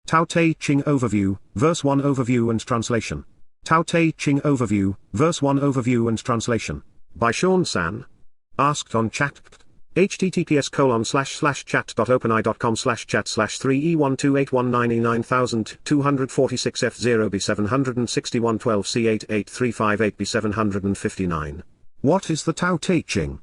Tao Te Ching Overview, Verse 1 Overview and Translation. Tao Te Ching Overview, Verse 1 Overview and Translation. By Sean San. Asked on chat. https://chat.openai.com/chat/3e12881990026112c88358759. What is the Tao Te Ching?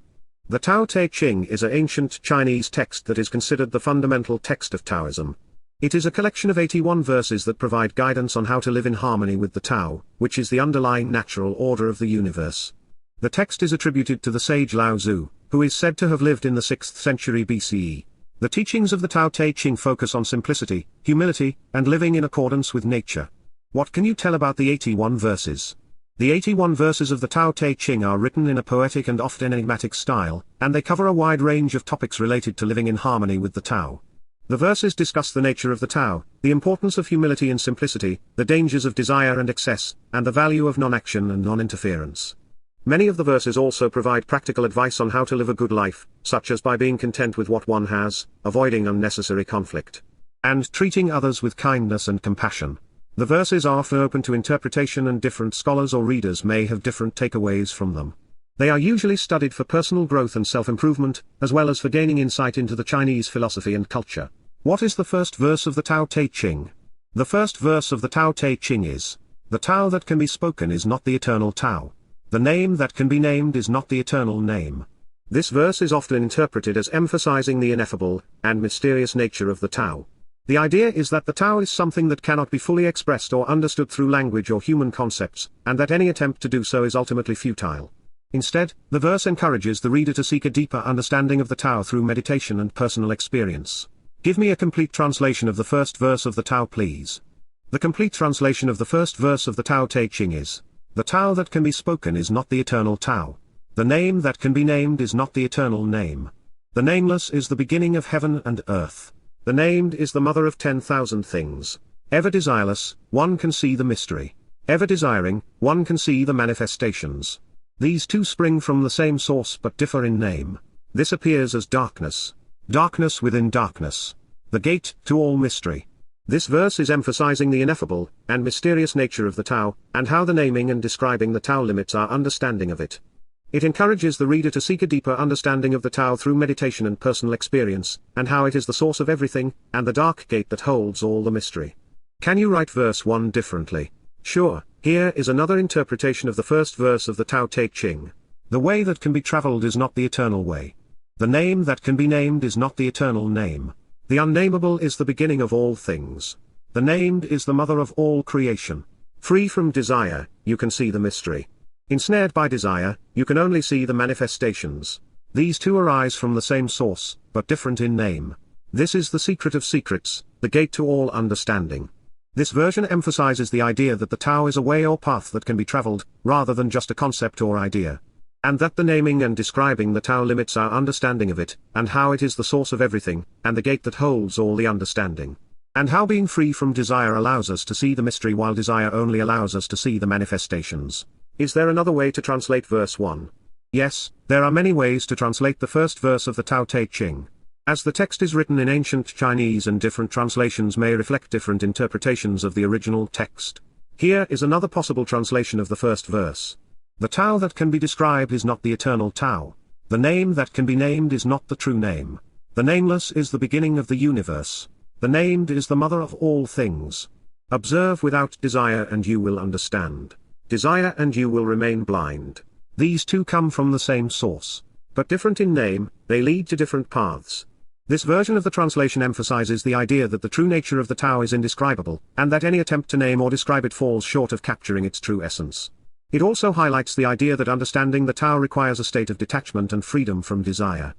The Tao Te Ching is an ancient Chinese text that is considered the fundamental text of Taoism. It is a collection of 81 verses that provide guidance on how to live in harmony with the Tao, which is the underlying natural order of the universe. The text is attributed to the sage Lao Tzu, who is said to have lived in the 6th century BCE. The teachings of the Tao Te Ching focus on simplicity, humility, and living in accordance with nature. What can you tell about the 81 verses? The 81 verses of the Tao Te Ching are written in a poetic and often enigmatic style, and they cover a wide range of topics related to living in harmony with the Tao. The verses discuss the nature of the Tao, the importance of humility and simplicity, the dangers of desire and excess, and the value of non-action and non-interference. Many of the verses also provide practical advice on how to live a good life, such as by being content with what one has, avoiding unnecessary conflict, and treating others with kindness and compassion. The verses are often open to interpretation, and different scholars or readers may have different takeaways from them. They are usually studied for personal growth and self-improvement, as well as for gaining insight into the Chinese philosophy and culture. What is the first verse of the Tao Te Ching? The first verse of the Tao Te Ching is, "The Tao that can be spoken is not the eternal Tao. The name that can be named is not the eternal name." This verse is often interpreted as emphasizing the ineffable and mysterious nature of the Tao. The idea is that the Tao is something that cannot be fully expressed or understood through language or human concepts, and that any attempt to do so is ultimately futile. Instead, the verse encourages the reader to seek a deeper understanding of the Tao through meditation and personal experience. Give me a complete translation of the first verse of the Tao, please. The complete translation of the first verse of the Tao Te Ching is, "The Tao that can be spoken is not the eternal Tao. The name that can be named is not the eternal name. The nameless is the beginning of heaven and earth. The named is the mother of 10,000 things. Ever desireless, one can see the mystery. Ever desiring, one can see the manifestations. These two spring from the same source but differ in name. This appears as darkness. Darkness within darkness. The gate to all mystery." This verse is emphasizing the ineffable and mysterious nature of the Tao, and how the naming and describing the Tao limits our understanding of it. It encourages the reader to seek a deeper understanding of the Tao through meditation and personal experience, and how it is the source of everything, and the dark gate that holds all the mystery. Can you write verse 1 differently? Sure, here is another interpretation of the first verse of the Tao Te Ching. "The way that can be traveled is not the eternal way. The name that can be named is not the eternal name. The unnameable is the beginning of all things. The named is the mother of all creation. Free from desire, you can see the mystery. Ensnared by desire, you can only see the manifestations. These two arise from the same source, but different in name. This is the secret of secrets, the gate to all understanding." This version emphasizes the idea that the Tao is a way or path that can be traveled, rather than just a concept or idea. And that the naming and describing the Tao limits our understanding of it, and how it is the source of everything, and the gate that holds all the understanding. And how being free from desire allows us to see the mystery while desire only allows us to see the manifestations. Is there another way to translate verse 1? Yes, there are many ways to translate the first verse of the Tao Te Ching. As the text is written in ancient Chinese and different translations may reflect different interpretations of the original text. Here is another possible translation of the first verse. "The Tao that can be described is not the eternal Tao. The name that can be named is not the true name. The nameless is the beginning of the universe. The named is the mother of all things. Observe without desire and you will understand. Desire and you will remain blind. These two come from the same source. But different in name, they lead to different paths." This version of the translation emphasizes the idea that the true nature of the Tao is indescribable, and that any attempt to name or describe it falls short of capturing its true essence. It also highlights the idea that understanding the Tao requires a state of detachment and freedom from desire.